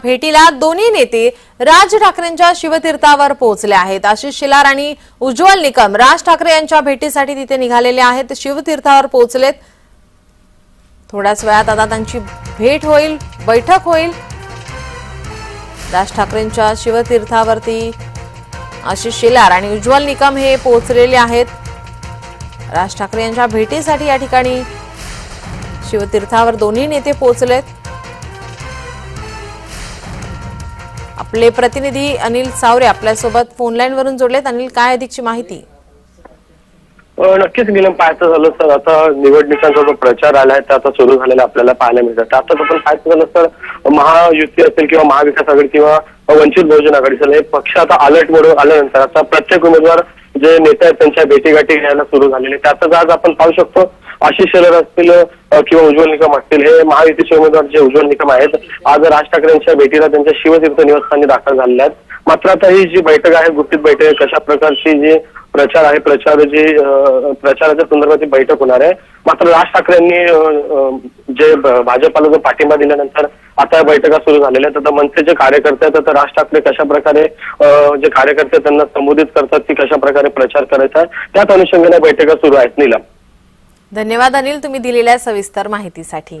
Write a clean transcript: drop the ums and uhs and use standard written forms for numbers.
भेटीला दोन्ही नेते राज ठाकरेंच्या शिवतीर्थावर पोहोचले आहेत। आशिष शेलार आणि उज्ज्वल निकम राज ठाकरे यांच्या भेटीसाठी तिथे निघालेले आहेत। शिवतीर्थावर पोहोचलेत। थोड्याच वेळात आता त्यांची भेट होईल, बैठक होईल। राज ठाकरेंच्या शिवतीर्थावरती आशिष शेलार आणि उज्ज्वल निकम हे पोहोचलेले आहेत। राज ठाकरे यांच्या भेटीसाठी या ठिकाणी शिवतीर्थावर दोन्ही नेते पोहोचलेत। आपले प्रतिनिधी अनिल सावरे आपल्यासोबत फोन लाईन वरून जोडलेत। अनिल, काय अधिकची माहिती? नक्कीच नीलम, पाहायचं झालं तर आता निवडणुकांचा जो प्रचार आलाय तो आता सुरू झालेला आपल्याला पाहायला मिळतं। आता आपण पाहायचं झालं तर महायुती असेल किंवा महाविकास आघाडी किंवा वंचित बहुजन आघाडी असेल, हे पक्ष आता अलर्ट मोड आल्यानंतर आता प्रत्येक उमेदवार जे नेते आहेत त्यांच्या भेटीगाठी घ्यायला सुरू झालेले। त्यातच आज आपण पाहू शकतो आशिष शेलार असतील किंवा उज्ज्वल निकम असतील, हे महायुतीचे उमेदवार जे उज्ज्वल निकम आहेत आज राज ठाकरे यांच्या भेटीला त्यांच्या शिवतीर्थ निवासस्थानी दाखल झालेले आहेत। मात्र आता ही जी बैठक आहे, गुपित बैठक आहे, कशा प्रकारची जी प्रचार आहे, प्रचाराच्या संदर्भात बैठक होणार आहे। मात्र राज ठाकरे यांनी जे भाजपाला जो पाठिंबा दिल्यानंतर आता बैठका सुरू झालेल्या आहेत। आता मनसे जे कार्यकर्ते आहेत, तर राज ठाकरे कशा प्रकारे जे कार्यकर्ते त्यांना संबोधित करतात की कशा प्रकारे प्रचार करायचा आहे, त्याच अनुषंगाने बैठका सुरू आहेत। नीलम, धन्यवाद अनिल, तुम्ही दिलेल्या सविस्तर माहितीसाठी।